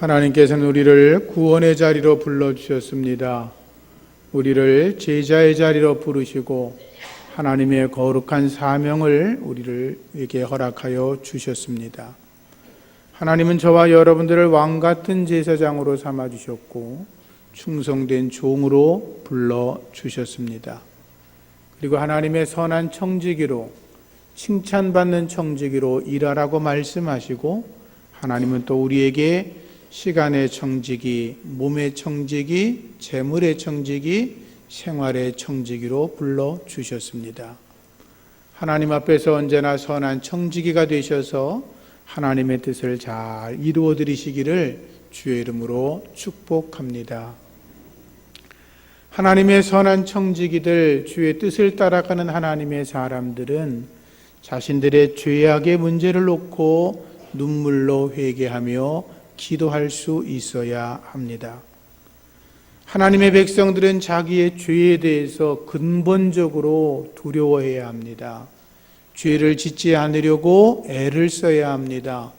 하나님께서는 우리를 구원의 자리로 불러주셨습니다. 우리를 제자의 자리로 부르시고 하나님의 거룩한 사명을 우리에게 허락하여 주셨습니다. 하나님은 저와 여러분들을 왕같은 제사장으로 삼아주셨고 충성된 종으로 불러주셨습니다. 그리고 하나님의 선한 청지기로, 칭찬받는 청지기로 일하라고 말씀하시고, 하나님은 또 우리에게 시간의 청지기, 몸의 청지기, 재물의 청지기, 생활의 청지기로 불러주셨습니다. 하나님 앞에서 언제나 선한 청지기가 되셔서 하나님의 뜻을 잘 이루어 드리시기를 주의 이름으로 축복합니다. 하나님의 선한 청지기들, 주의 뜻을 따라가는 하나님의 사람들은 자신들의 죄악의 문제를 놓고 눈물로 회개하며 기도할 수 있어야 합니다. 하나님의 백성들은 자기의 죄에 대해서 근본적으로 두려워해야 합니다. 죄를 짓지 않으려고 애를 써야 합니다.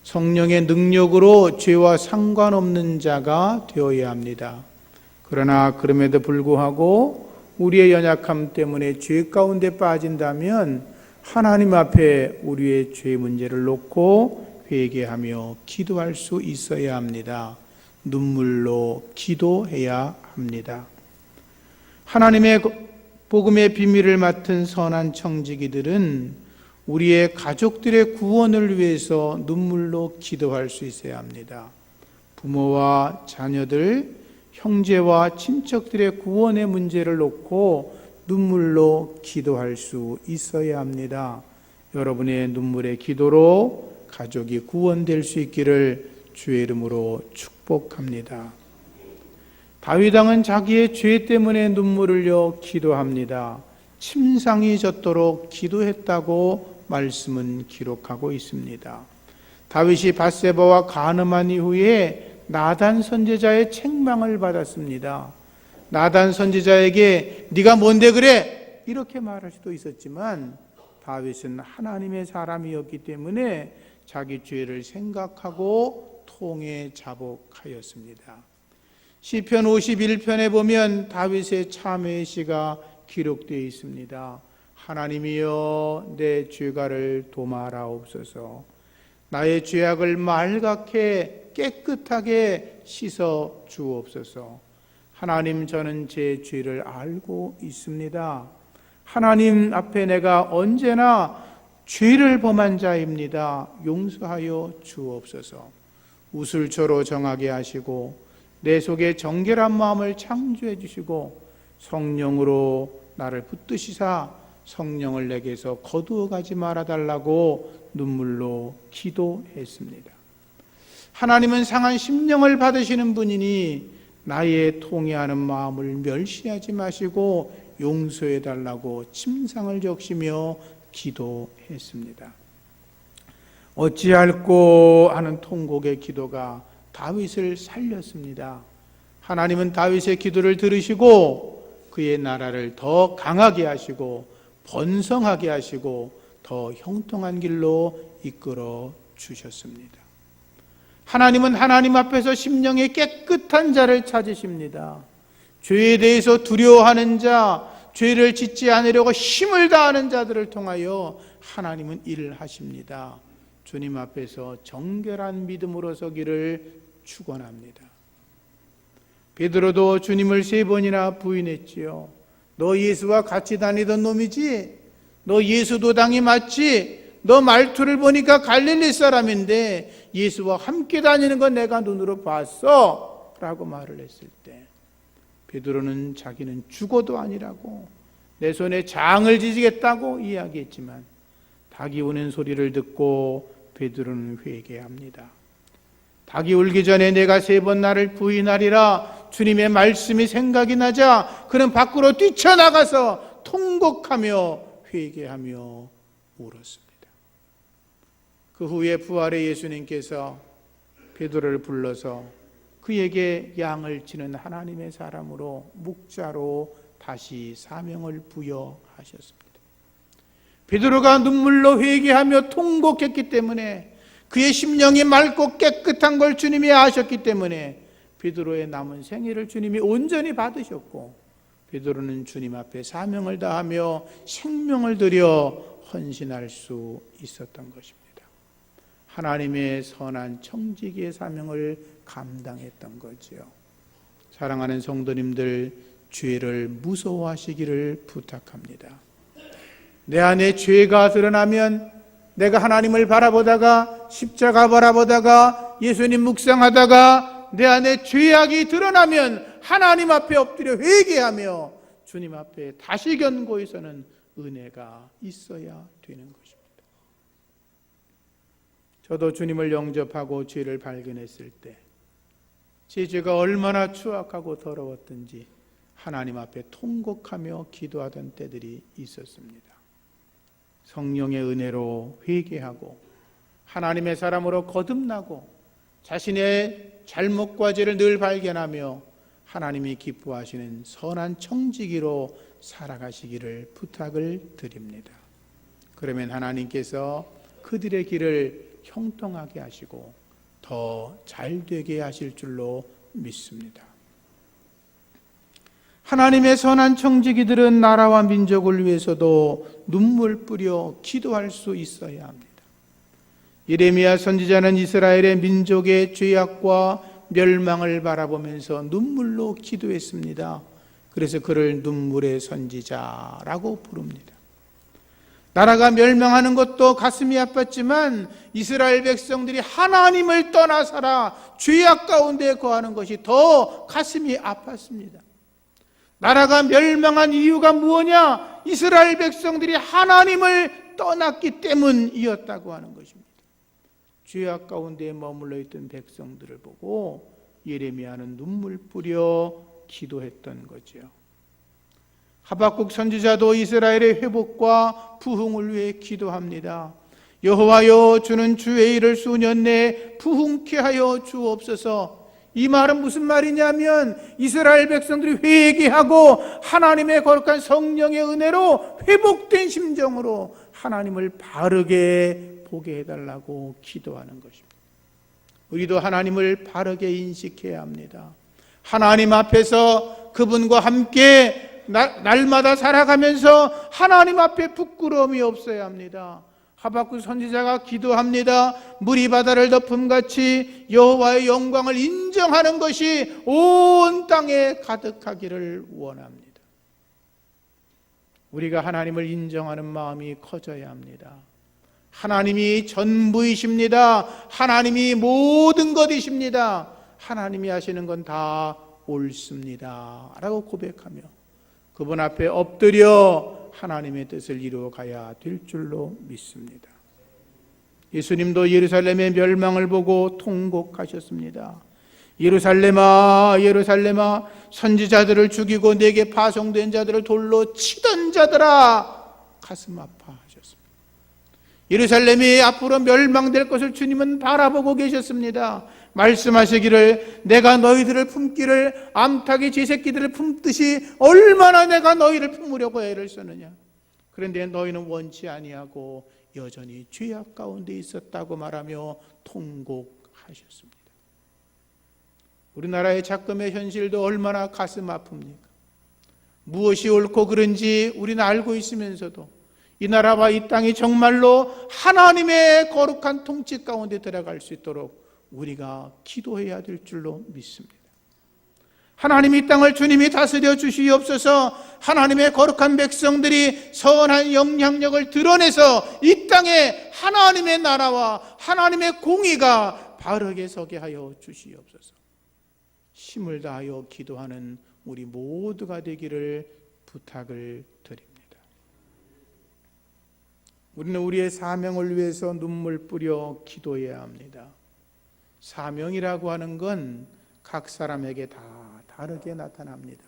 성령의 능력으로 죄와 상관없는 자가 되어야 합니다. 그러나 그럼에도 불구하고 우리의 연약함 때문에 죄 가운데 빠진다면 하나님 앞에 우리의 죄 문제를 놓고 회개하며 기도할 수 있어야 합니다. 눈물로 기도해야 합니다. 하나님의 복음의 비밀을 맡은 선한 청지기들은 우리의 가족들의 구원을 위해서 눈물로 기도할 수 있어야 합니다. 부모와 자녀들, 형제와 친척들의 구원의 문제를 놓고 눈물로 기도할 수 있어야 합니다. 여러분의 눈물의 기도로 가족이 구원될 수 있기를 주의 이름으로 축복합니다. 다윗 왕은 자기의 죄 때문에 눈물을 흘려 기도합니다. 침상이 젖도록 기도했다고 말씀은 기록하고 있습니다. 다윗이 밧세바와 간음한 이후에 나단 선지자의 책망을 받았습니다. 나단 선지자에게 네가 뭔데 그래? 이렇게 말할 수도 있었지만 다윗은 하나님의 사람이었기 때문에 자기 죄를 생각하고 통해 자복하였습니다. 시편 51편에 보면 다윗의 참회의 시가 기록되어 있습니다. 하나님이여 내 죄가를 도말하옵소서. 나의 죄악을 말갛게 깨끗하게 씻어 주옵소서. 하나님, 저는 제 죄를 알고 있습니다. 하나님 앞에 내가 언제나 죄를 범한 자입니다. 용서하여 주옵소서. 우슬초로 정하게 하시고 내 속에 정결한 마음을 창조해 주시고 성령으로 나를 붙드시사 성령을 내게서 거두어 가지 말아달라고 눈물로 기도했습니다. 하나님은 상한 심령을 받으시는 분이니 나의 통회하는 마음을 멸시하지 마시고 용서해 달라고 침상을 적시며 기도했습니다. 어찌할꼬 하는 통곡의 기도가 다윗을 살렸습니다. 하나님은 다윗의 기도를 들으시고 그의 나라를 더 강하게 하시고 번성하게 하시고 더 형통한 길로 이끌어 주셨습니다. 하나님은 하나님 앞에서 심령의 깨끗한 자를 찾으십니다. 죄에 대해서 두려워하는 자, 죄를 짓지 않으려고 힘을 다하는 자들을 통하여 하나님은 일을 하십니다. 주님 앞에서 정결한 믿음으로 서기를 축원합니다. 베드로도 주님을 3번이나 부인했지요. 너 예수와 같이 다니던 놈이지? 너 예수 도당이 맞지? 너 말투를 보니까 갈릴리 사람인데 예수와 함께 다니는 건 내가 눈으로 봤어 라고 말을 했을 때 베드로는 자기는 죽어도 아니라고 내 손에 장을 지지겠다고 이야기했지만 닭이 우는 소리를 듣고 베드로는 회개합니다. 닭이 울기 전에 내가 3번 나를 부인하리라 주님의 말씀이 생각이 나자 그는 밖으로 뛰쳐나가서 통곡하며 회개하며 울었습니다. 그 후에 부활의 예수님께서 베드로를 불러서 그에게 양을 치는 하나님의 사람으로 목자로 다시 사명을 부여하셨습니다. 베드로가 눈물로 회개하며 통곡했기 때문에 그의 심령이 맑고 깨끗한 걸 주님이 아셨기 때문에 베드로의 남은 생애를 주님이 온전히 받으셨고, 베드로는 주님 앞에 사명을 다하며 생명을 들여 헌신할 수 있었던 것입니다. 하나님의 선한 청지기의 사명을 감당했던 거지요. 사랑하는 성도님들, 죄를 무서워하시기를 부탁합니다. 내 안에 죄가 드러나면 내가 하나님을 바라보다가, 십자가 바라보다가, 예수님 묵상하다가 내 안에 죄악이 드러나면 하나님 앞에 엎드려 회개하며 주님 앞에 다시 견고해서는 은혜가 있어야 되는 것입니다. 저도 주님을 영접하고 죄를 발견했을 때 제 죄가 얼마나 추악하고 더러웠던지 하나님 앞에 통곡하며 기도하던 때들이 있었습니다. 성령의 은혜로 회개하고 하나님의 사람으로 거듭나고 자신의 잘못과 죄를 늘 발견하며 하나님이 기뻐하시는 선한 청지기로 살아가시기를 부탁을 드립니다. 그러면 하나님께서 그들의 길을 형통하게 하시고 더 잘되게 하실 줄로 믿습니다. 하나님의 선한 청지기들은 나라와 민족을 위해서도 눈물 뿌려 기도할 수 있어야 합니다. 예레미야 선지자는 이스라엘의 민족의 죄악과 멸망을 바라보면서 눈물로 기도했습니다. 그래서 그를 눈물의 선지자라고 부릅니다. 나라가 멸망하는 것도 가슴이 아팠지만 이스라엘 백성들이 하나님을 떠나 살아 죄악 가운데 거하는 것이 더 가슴이 아팠습니다. 나라가 멸망한 이유가 무엇이냐? 이스라엘 백성들이 하나님을 떠났기 때문이었다고 하는 것입니다. 죄악 가운데 머물러 있던 백성들을 보고 예레미야는 눈물 뿌려 기도했던 거죠. 하박국 선지자도 이스라엘의 회복과 부흥을 위해 기도합니다. 여호와여, 주는 주의 일을 수년 내에 부흥케 하여 주옵소서. 이 말은 무슨 말이냐면 이스라엘 백성들이 회개하고 하나님의 거룩한 성령의 은혜로 회복된 심정으로 하나님을 바르게 보게 해달라고 기도하는 것입니다. 우리도 하나님을 바르게 인식해야 합니다. 하나님 앞에서 그분과 함께 날마다 살아가면서 하나님 앞에 부끄러움이 없어야 합니다. 하박국 선지자가 기도합니다. 물이 바다를 덮음같이 여호와의 영광을 인정하는 것이 온 땅에 가득하기를 원합니다. 우리가 하나님을 인정하는 마음이 커져야 합니다. 하나님이 전부이십니다. 하나님이 모든 것이십니다. 하나님이 하시는 건 다 옳습니다 라고 고백하며 그분 앞에 엎드려 하나님의 뜻을 이루어 가야 될 줄로 믿습니다. 예수님도 예루살렘의 멸망을 보고 통곡하셨습니다. 예루살렘아, 예루살렘아, 선지자들을 죽이고 내게 파송된 자들을 돌로 치던 자들아, 가슴 아파하셨습니다. 예루살렘이 앞으로 멸망될 것을 주님은 바라보고 계셨습니다. 말씀하시기를 내가 너희들을 품기를 암탉이 제 새끼들을 품듯이 얼마나 내가 너희를 품으려고 애를 쓰느냐. 그런데 너희는 원치 아니하고 여전히 죄악 가운데 있었다고 말하며 통곡하셨습니다. 우리나라의 작금의 현실도 얼마나 가슴 아픕니까? 무엇이 옳고 그른지 우리는 알고 있으면서도 이 나라와 이 땅이 정말로 하나님의 거룩한 통치 가운데 들어갈 수 있도록 우리가 기도해야 될 줄로 믿습니다. 하나님 이 땅을 주님이 다스려 주시옵소서. 하나님의 거룩한 백성들이 선한 영향력을 드러내서 이 땅에 하나님의 나라와 하나님의 공의가 바르게 서게 하여 주시옵소서. 힘을 다하여 기도하는 우리 모두가 되기를 부탁을 드립니다. 우리는 우리의 사명을 위해서 눈물 뿌려 기도해야 합니다. 사명이라고 하는 건 각 사람에게 다 다르게 나타납니다.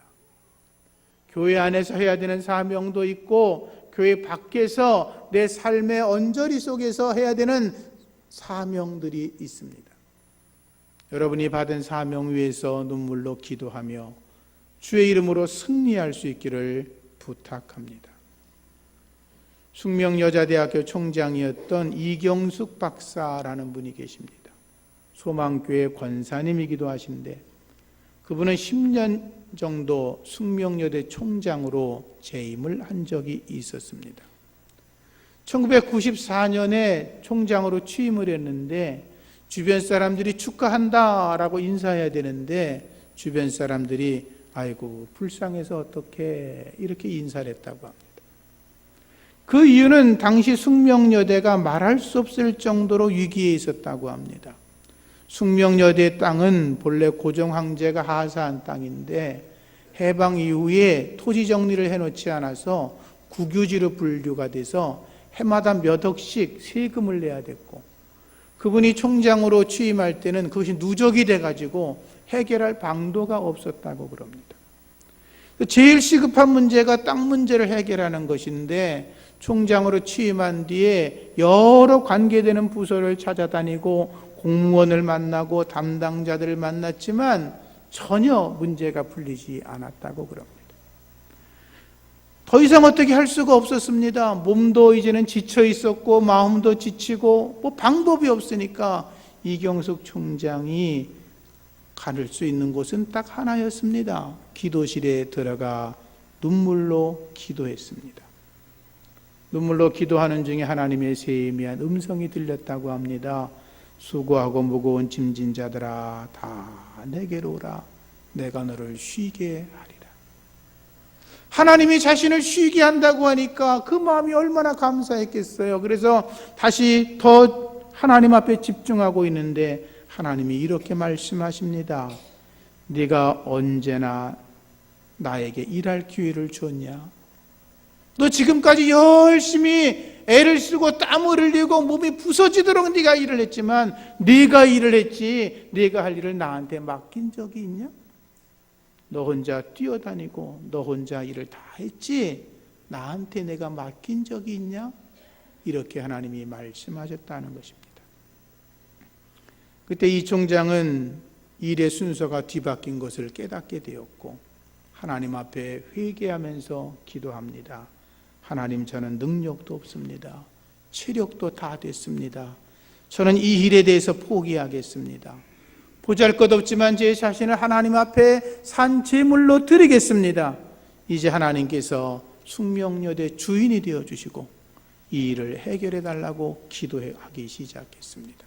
교회 안에서 해야 되는 사명도 있고 교회 밖에서 내 삶의 언저리 속에서 해야 되는 사명들이 있습니다. 여러분이 받은 사명 위해서 눈물로 기도하며 주의 이름으로 승리할 수 있기를 부탁합니다. 숙명여자대학교 총장이었던 이경숙 박사라는 분이 계십니다. 소망교회 권사님이기도 하신데 그분은 10년 정도 숙명여대 총장으로 재임을 한 적이 있었습니다. 1994년에 총장으로 취임을 했는데 주변 사람들이 축하한다라고 인사해야 되는데 주변 사람들이 아이고 불쌍해서 어떻게 이렇게 인사를 했다고 합니다. 그 이유는 당시 숙명여대가 말할 수 없을 정도로 위기에 있었다고 합니다. 숙명여대 땅은 본래 고종황제가 하사한 땅인데 해방 이후에 토지 정리를 해놓지 않아서 국유지로 분류가 돼서 해마다 몇 억씩 세금을 내야 됐고 그분이 총장으로 취임할 때는 그것이 누적이 돼가지고 해결할 방도가 없었다고 그럽니다. 제일 시급한 문제가 땅 문제를 해결하는 것인데 총장으로 취임한 뒤에 여러 관계되는 부서를 찾아다니고 공무원을 만나고 담당자들을 만났지만 전혀 문제가 풀리지 않았다고 그럽니다. 더 이상 어떻게 할 수가 없었습니다. 몸도 이제는 지쳐 있었고 마음도 지치고 뭐 방법이 없으니까 이경숙 총장이 갈 수 있는 곳은 딱 하나였습니다. 기도실에 들어가 눈물로 기도했습니다. 눈물로 기도하는 중에 하나님의 세미한 음성이 들렸다고 합니다. 수고하고 무거운 짐진 자들아 다 내게로 오라. 내가 너를 쉬게 하리라. 하나님이 자신을 쉬게 한다고 하니까 그 마음이 얼마나 감사했겠어요. 그래서 다시 더 하나님 앞에 집중하고 있는데 하나님이 이렇게 말씀하십니다. 네가 언제나 나에게 일할 기회를 줬냐? 너 지금까지 열심히 애를 쓰고 땀을 흘리고 몸이 부서지도록 네가 일을 했지만 네가 일을 했지 네가 할 일을 나한테 맡긴 적이 있냐? 너 혼자 뛰어다니고 너 혼자 일을 다 했지 나한테 내가 맡긴 적이 있냐? 이렇게 하나님이 말씀하셨다는 것입니다. 그때 이 총장은 일의 순서가 뒤바뀐 것을 깨닫게 되었고 하나님 앞에 회개하면서 기도합니다. 하나님, 저는 능력도 없습니다. 체력도 다 됐습니다. 저는 이 일에 대해서 포기하겠습니다. 보잘것없지만 제 자신을 하나님 앞에 산 제물로 드리겠습니다. 이제 하나님께서 숙명여대 주인이 되어주시고 이 일을 해결해 달라고 기도하기 시작했습니다.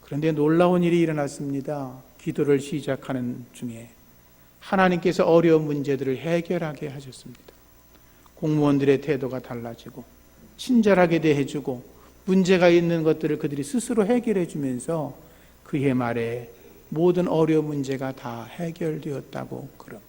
그런데 놀라운 일이 일어났습니다. 기도를 시작하는 중에 하나님께서 어려운 문제들을 해결하게 하셨습니다. 공무원들의 태도가 달라지고 친절하게 대해주고 문제가 있는 것들을 그들이 스스로 해결해 주면서 그해 말에 모든 어려운 문제가 다 해결되었다고 그럽니다.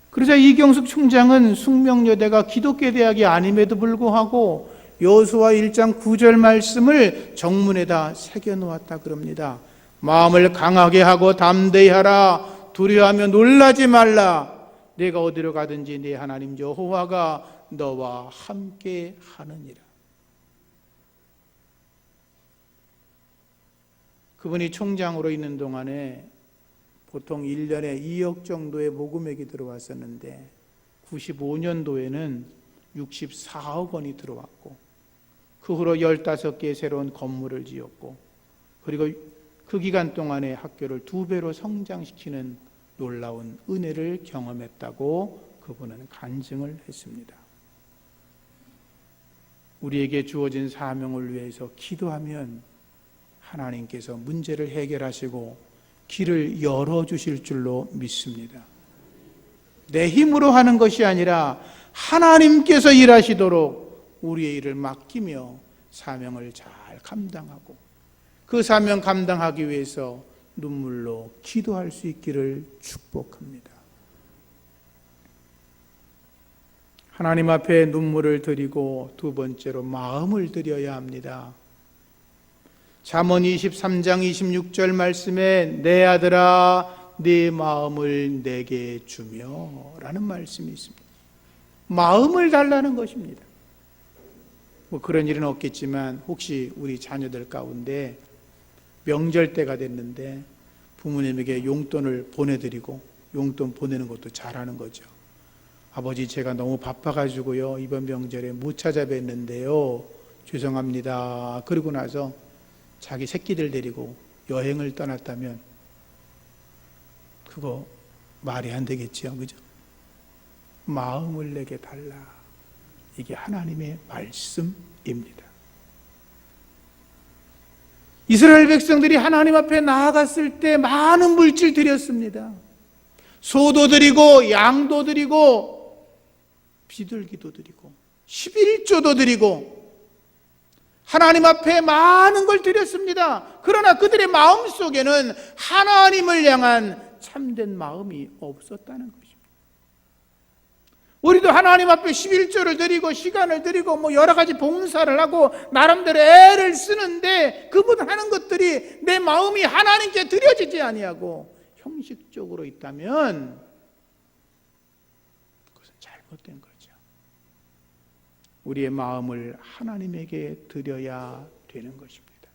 그러자 이경숙 총장은 숙명여대가 기독교 대학이 아님에도 불구하고 여호수아 1장 9절 말씀을 정문에다 새겨놓았다 그럽니다. 마음을 강하게 하고 담대히 하라. 두려워하며 놀라지 말라. 내가 어디로 가든지 네 하나님 여호와가 너와 함께 하느니라. 그분이 총장으로 있는 동안에 보통 1년에 2억 정도의 모금액이 들어왔었는데 95년도에는 64억 원이 들어왔고 그 후로 15개의 새로운 건물을 지었고 그리고 그 기간 동안에 학교를 2배로 성장시키는 놀라운 은혜를 경험했다고 그분은 간증을 했습니다. 우리에게 주어진 사명을 위해서 기도하면 하나님께서 문제를 해결하시고 길을 열어주실 줄로 믿습니다. 내 힘으로 하는 것이 아니라 하나님께서 일하시도록 우리의 일을 맡기며 사명을 잘 감당하고 그 사명 감당하기 위해서 눈물로 기도할 수 있기를 축복합니다. 하나님 앞에 눈물을 드리고 두 번째로 마음을 드려야 합니다. 잠언 23장 26절 말씀에 내 아들아 네 마음을 내게 주며 라는 말씀이 있습니다. 마음을 달라는 것입니다. 뭐 그런 일은 없겠지만 혹시 우리 자녀들 가운데 명절 때가 됐는데 부모님에게 용돈을 보내드리고 용돈 보내는 것도 잘하는 거죠. 아버지, 제가 너무 바빠가지고요, 이번 명절에 못 찾아뵀는데요, 죄송합니다. 그러고 나서 자기 새끼들 데리고 여행을 떠났다면 그거 말이 안 되겠죠, 그죠? 마음을 내게 달라. 이게 하나님의 말씀입니다. 이스라엘 백성들이 하나님 앞에 나아갔을 때 많은 물질 드렸습니다. 소도 드리고 양도 드리고 비둘기도 드리고 11조도 드리고 하나님 앞에 많은 걸 드렸습니다. 그러나 그들의 마음속에는 하나님을 향한 참된 마음이 없었다는 것입니다. 우리도 하나님 앞에 11조를 드리고 시간을 드리고 여러 가지 봉사를 하고 나름대로 애를 쓰는데 그분 하는 것들이 내 마음이 하나님께 드려지지 아니하고 형식적으로 있다면 그것은 잘못된 거죠. 우리의 마음을 하나님에게 드려야 되는 것입니다.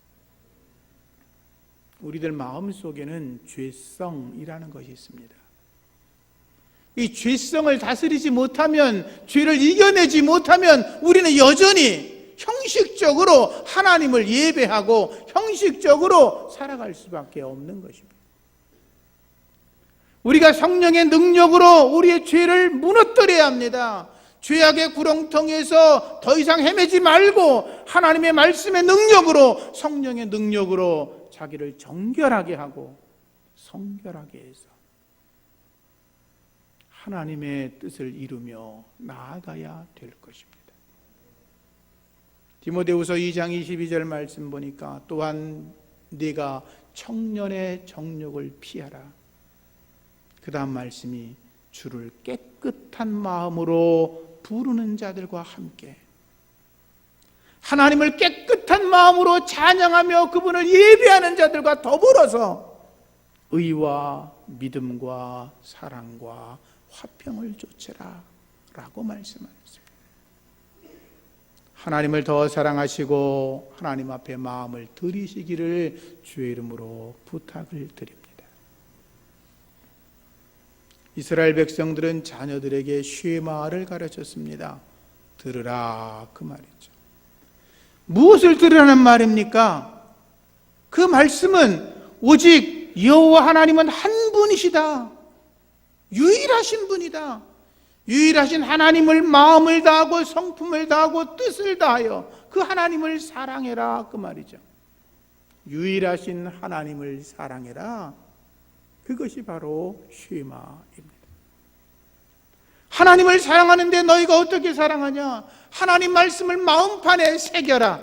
우리들 마음 속에는 죄성이라는 것이 있습니다. 이 죄성을 다스리지 못하면, 죄를 이겨내지 못하면 우리는 여전히 형식적으로 하나님을 예배하고 형식적으로 살아갈 수밖에 없는 것입니다. 우리가 성령의 능력으로 우리의 죄를 무너뜨려야 합니다. 죄악의 구렁텅이에서 더 이상 헤매지 말고 하나님의 말씀의 능력으로, 성령의 능력으로 자기를 정결하게 하고 성결하게 해서 하나님의 뜻을 이루며 나아가야 될 것입니다. 디모데후서 2장 22절 말씀 보니까 또한 네가 청년의 정욕을 피하라. 그 다음 말씀이 주를 깨끗한 마음으로 부르는 자들과 함께, 하나님을 깨끗한 마음으로 찬양하며 그분을 예배하는 자들과 더불어서 의와 믿음과 사랑과 화평을 좇으라 라고 말씀하셨습니다. 하나님을 더 사랑하시고 하나님 앞에 마음을 들이시기를 주의 이름으로 부탁을 드립니다. 이스라엘 백성들은 자녀들에게 쉐마를 가르쳤습니다. 들으라, 그 말이죠. 무엇을 들으라는 말입니까? 그 말씀은 오직 여호와 하나님은 한 분이시다. 유일하신 분이다. 유일하신 하나님을 마음을 다하고 성품을 다하고 뜻을 다하여 그 하나님을 사랑해라, 그 말이죠. 유일하신 하나님을 사랑해라. 그것이 바로 쉐마입니다. 하나님을 사랑하는데 너희가 어떻게 사랑하냐? 하나님 말씀을 마음판에 새겨라.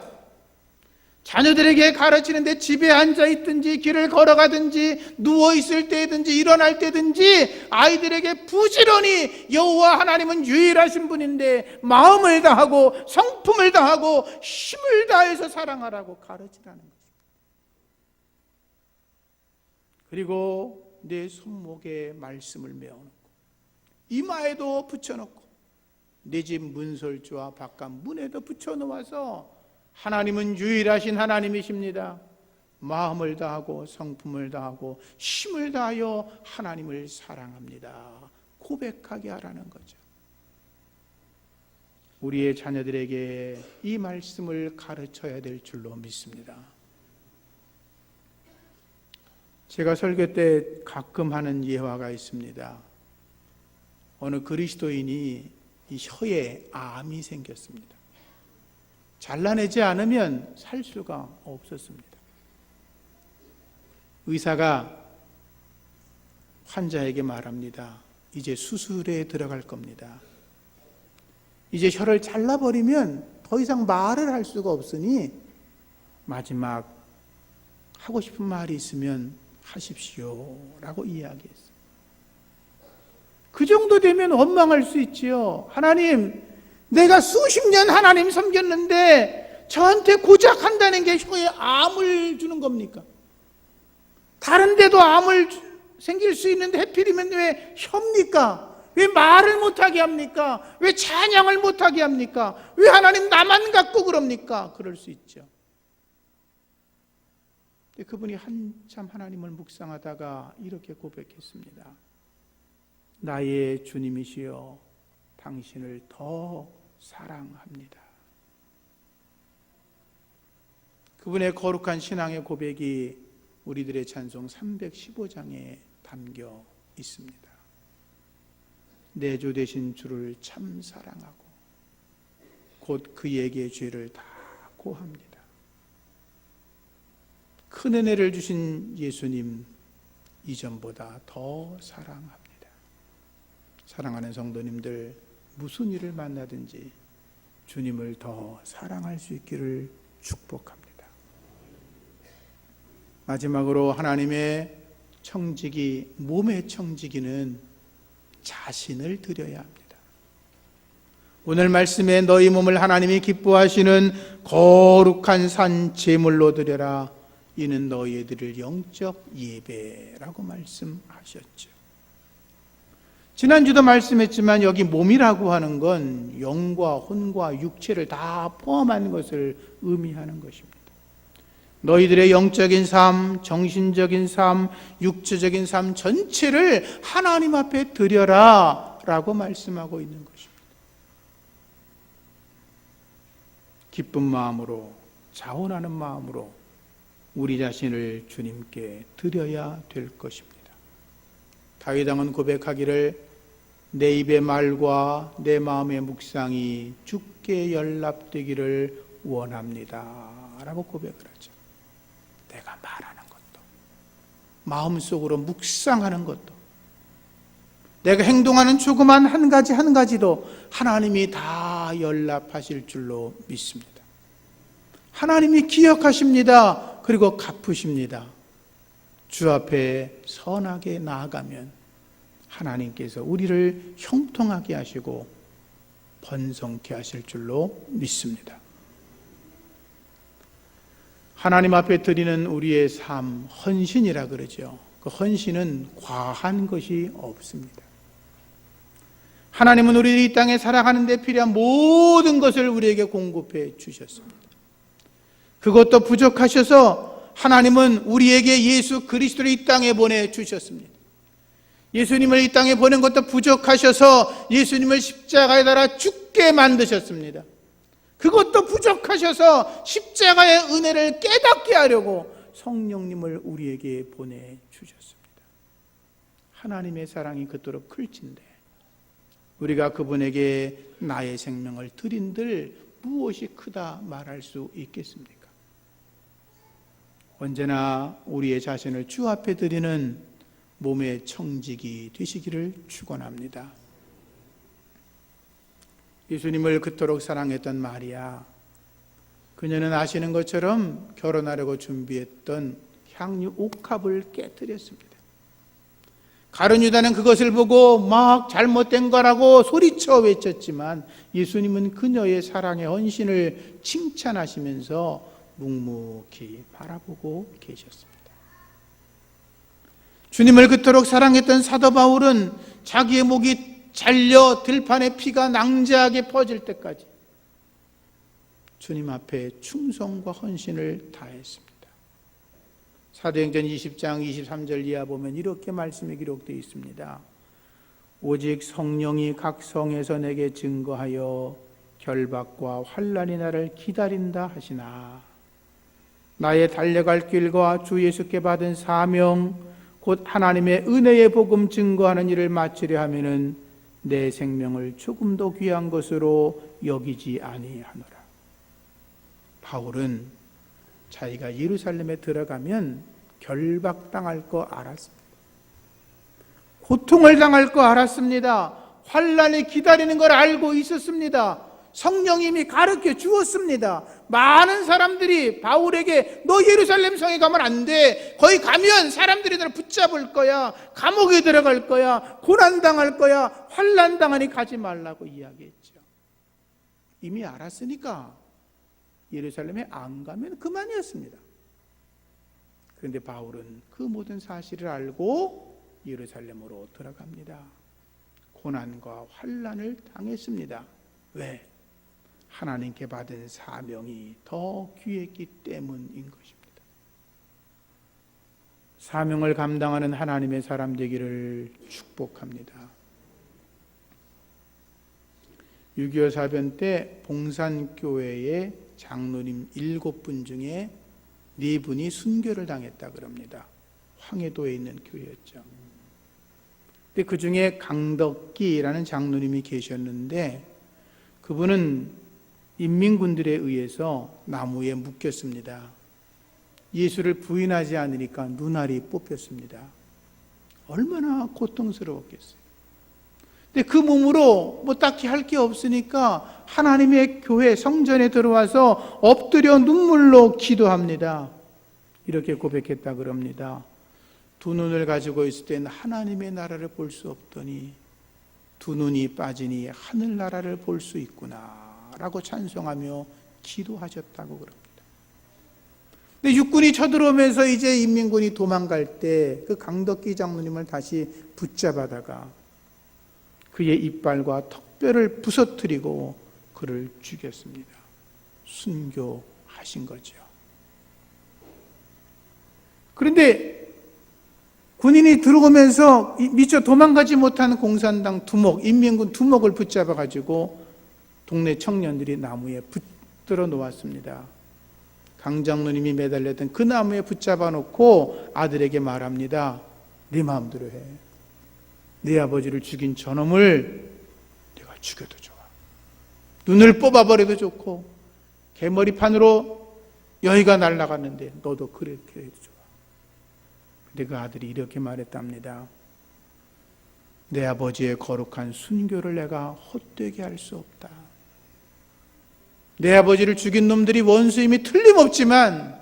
자녀들에게 가르치는데 집에 앉아있든지 길을 걸어가든지 누워있을 때든지 일어날 때든지 아이들에게 부지런히 여호와 하나님은 유일하신 분인데 마음을 다하고 성품을 다하고 힘을 다해서 사랑하라고 가르치라는 것입니다. 그리고 내 손목에 말씀을 메어놓고 이마에도 붙여놓고 내 집 문설주와 바깥 문에도 붙여놓아서 하나님은 유일하신 하나님이십니다. 마음을 다하고 성품을 다하고 힘을 다하여 하나님을 사랑합니다. 고백하게 하라는 거죠. 우리의 자녀들에게 이 말씀을 가르쳐야 될 줄로 믿습니다. 제가 설교 때 가끔 하는 예화가 있습니다. 어느 그리스도인이 이 혀에 암이 생겼습니다. 잘라내지 않으면 살 수가 없었습니다. 의사가 환자에게 말합니다. 이제 수술에 들어갈 겁니다. 이제 혀를 잘라버리면 더 이상 말을 할 수가 없으니 마지막 하고 싶은 말이 있으면 하십시오 라고 이야기했어요. 그 정도 되면 원망할 수 있지요. 하나님, 내가 수십 년 하나님 섬겼는데 저한테 고작 한다는 게 혀에 암을 주는 겁니까? 다른 데도 암을 생길 수 있는데 하필이면 왜 혀입니까? 왜 말을 못하게 합니까? 왜 찬양을 못하게 합니까? 왜 하나님 나만 갖고 그럽니까? 그럴 수 있죠. 그분이 한참 하나님을 묵상하다가 이렇게 고백했습니다. 나의 주님이시여, 당신을 더 사랑합니다. 그분의 거룩한 신앙의 고백이 우리들의 찬송 315장에 담겨 있습니다. 내 주 되신 주를 참 사랑하고 곧 그에게 죄를 다 고합니다. 큰 은혜를 주신 예수님 이전보다 더 사랑합니다. 사랑하는 성도님들, 무슨 일을 만나든지 주님을 더 사랑할 수 있기를 축복합니다. 마지막으로 하나님의 청지기, 몸의 청지기는 자신을 드려야 합니다. 오늘 말씀에 너희 몸을 하나님이 기뻐하시는 거룩한 산 제물로 드려라. 이는 너희에 드릴 영적 예배라고 말씀하셨죠. 지난주도 말씀했지만 여기 몸이라고 하는 건 영과 혼과 육체를 다 포함한 것을 의미하는 것입니다. 너희들의 영적인 삶, 정신적인 삶, 육체적인 삶 전체를 하나님 앞에 드려라 라고 말씀하고 있는 것입니다. 기쁜 마음으로, 자원하는 마음으로 우리 자신을 주님께 드려야 될 것입니다. 다윗 왕은 고백하기를 내 입의 말과 내 마음의 묵상이 주께 연락되기를 원합니다 라고 고백을 하죠. 내가 말하는 것도, 마음속으로 묵상하는 것도, 내가 행동하는 조그만 한 가지도 하나님이 다 연락하실 줄로 믿습니다. 하나님이 기억하십니다. 그리고 갚으십니다. 주 앞에 선하게 나아가면 하나님께서 우리를 형통하게 하시고 번성케 하실 줄로 믿습니다. 하나님 앞에 드리는 우리의 삶, 헌신이라 그러죠. 그 헌신은 과한 것이 없습니다. 하나님은 우리 이 땅에 살아가는 데 필요한 모든 것을 우리에게 공급해 주셨습니다. 그것도 부족하셔서 하나님은 우리에게 예수 그리스도를 이 땅에 보내주셨습니다. 예수님을 이 땅에 보낸 것도 부족하셔서 예수님을 십자가에 달아 죽게 만드셨습니다. 그것도 부족하셔서 십자가의 은혜를 깨닫게 하려고 성령님을 우리에게 보내주셨습니다. 하나님의 사랑이 그토록 클진데 우리가 그분에게 나의 생명을 드린들 무엇이 크다 말할 수 있겠습니까? 언제나 우리의 자신을 주 앞에 드리는 몸의 청직이 되시기를 축원합니다. 예수님을 그토록 사랑했던 마리아, 그녀는 아시는 것처럼 결혼하려고 준비했던 향유 옥합을 깨뜨렸습니다. 가룟 유다는 그것을 보고 막 잘못된 거라고 소리쳐 외쳤지만 예수님은 그녀의 사랑의 헌신을 칭찬하시면서 묵묵히 바라보고 계셨습니다. 주님을 그토록 사랑했던 사도 바울은 자기의 목이 잘려 들판에 피가 낭자하게 퍼질 때까지 주님 앞에 충성과 헌신을 다했습니다. 사도행전 20장 23절 이하 보면 이렇게 말씀이 기록되어 있습니다. 오직 성령이 각 성에서 내게 증거하여 결박과 환난이 나를 기다린다 하시나 나의 달려갈 길과 주 예수께 받은 사명 곧 하나님의 은혜의 복음 증거하는 일을 마치려 하면은 내 생명을 조금도 귀한 것으로 여기지 아니하노라. 바울은 자기가 예루살렘에 들어가면 결박당할 거 알았습니다. 고통을 당할 거 알았습니다. 환난이 기다리는 걸 알고 있었습니다. 성령님이 가르쳐 주었습니다. 많은 사람들이 바울에게 너 예루살렘 성에 가면 안 돼. 거기 가면 사람들이 너를 붙잡을 거야. 감옥에 들어갈 거야. 고난당할 거야. 환난당하니 가지 말라고 이야기했죠. 이미 알았으니까 예루살렘에 안 가면 그만이었습니다. 그런데 바울은 그 모든 사실을 알고 예루살렘으로 들어갑니다. 고난과 환난을 당했습니다. 왜? 하나님께 받은 사명이 더 귀했기 때문인 것입니다. 사명을 감당하는 하나님의 사람 되기를 축복합니다. 6.25 사변 때 봉산교회의 장로님 7분 중에 4분이 순교를 당했다 그럽니다. 황해도에 있는 교회였죠. 근데 그 중에 강덕기라는 장로님이 계셨는데 그분은 인민군들에 의해서 나무에 묶였습니다. 예수를 부인하지 않으니까 눈알이 뽑혔습니다. 얼마나 고통스러웠겠어요. 근데 그 몸으로 뭐 딱히 할 게 없으니까 하나님의 교회 성전에 들어와서 엎드려 눈물로 기도합니다. 이렇게 고백했다 그럽니다. 두 눈을 가지고 있을 때는 하나님의 나라를 볼 수 없더니 두 눈이 빠지니 하늘나라를 볼 수 있구나 라고 찬송하며 기도하셨다고 그럽니다. 근데 육군이 쳐들어오면서 이제 인민군이 도망갈 때 그 강덕기 장로님을 다시 붙잡아다가 그의 이빨과 턱뼈를 부서뜨리고 그를 죽였습니다. 순교하신 거죠. 그런데 군인이 들어오면서 미처 도망가지 못하는 공산당 두목, 인민군 두목을 붙잡아 가지고 동네 청년들이 나무에 붙들어 놓았습니다. 강 장로님이 매달렸던 그 나무에 붙잡아 놓고 아들에게 말합니다. 네 마음대로 해. 네 아버지를 죽인 저놈을 내가 죽여도 좋아. 눈을 뽑아버려도 좋고 개머리판으로 여의가 날아갔는데 너도 그렇게 해도 좋아. 근데 그 아들이 이렇게 말했답니다. 내 아버지의 거룩한 순교를 내가 헛되게 할 수 없다. 내 아버지를 죽인 놈들이 원수임이 틀림없지만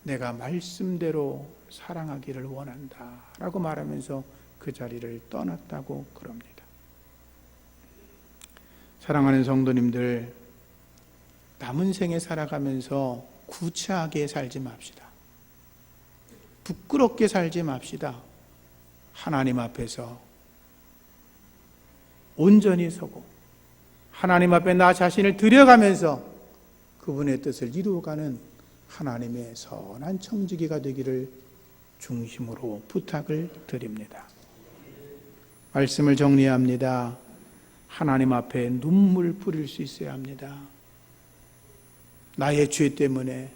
내가 말씀대로 사랑하기를 원한다 라고 말하면서 그 자리를 떠났다고 그럽니다. 사랑하는 성도님들, 남은 생에 살아가면서 구차하게 살지 맙시다. 부끄럽게 살지 맙시다. 하나님 앞에서 온전히 서고 하나님 앞에 나 자신을 드려가면서 그분의 뜻을 이루어가는 하나님의 선한 청지기가 되기를 중심으로 부탁을 드립니다. 말씀을 정리합니다. 하나님 앞에 눈물 뿌릴 수 있어야 합니다. 나의 죄 때문에,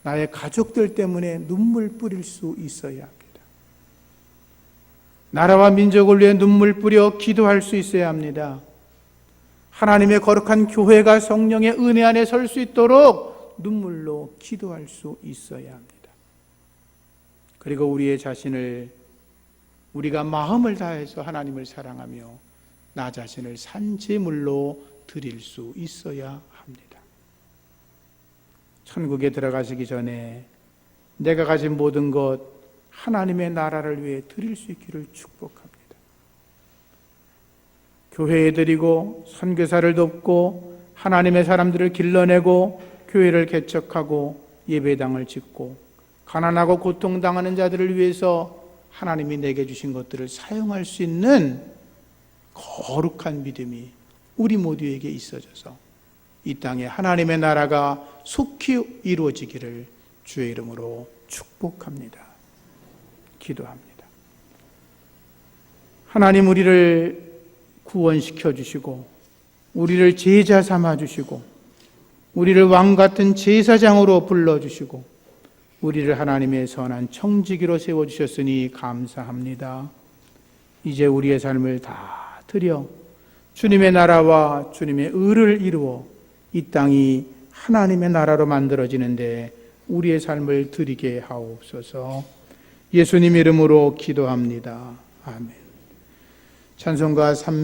나의 가족들 때문에 눈물 뿌릴 수 있어야 합니다. 나라와 민족을 위해 눈물 뿌려 기도할 수 있어야 합니다. 하나님의 거룩한 교회가 성령의 은혜 안에 설 수 있도록 눈물로 기도할 수 있어야 합니다. 그리고 우리의 자신을, 우리가 마음을 다해서 하나님을 사랑하며 나 자신을 산제물로 드릴 수 있어야 합니다. 천국에 들어가시기 전에 내가 가진 모든 것 하나님의 나라를 위해 드릴 수 있기를 축복합니다. 교회에 드리고 선교사를 돕고 하나님의 사람들을 길러내고 교회를 개척하고 예배당을 짓고 가난하고 고통당하는 자들을 위해서 하나님이 내게 주신 것들을 사용할 수 있는 거룩한 믿음이 우리 모두에게 있어져서 이 땅에 하나님의 나라가 속히 이루어지기를 주의 이름으로 축복합니다. 기도합니다. 하나님, 우리를 구원시켜 주시고 우리를 제자 삼아 주시고 우리를 왕 같은 제사장으로 불러 주시고 우리를 하나님의 선한 청지기로 세워 주셨으니 감사합니다. 이제 우리의 삶을 다 드려 주님의 나라와 주님의 의를 이루어 이 땅이 하나님의 나라로 만들어지는데 우리의 삶을 드리게 하옵소서. 예수님 이름으로 기도합니다. 아멘. 찬송가 3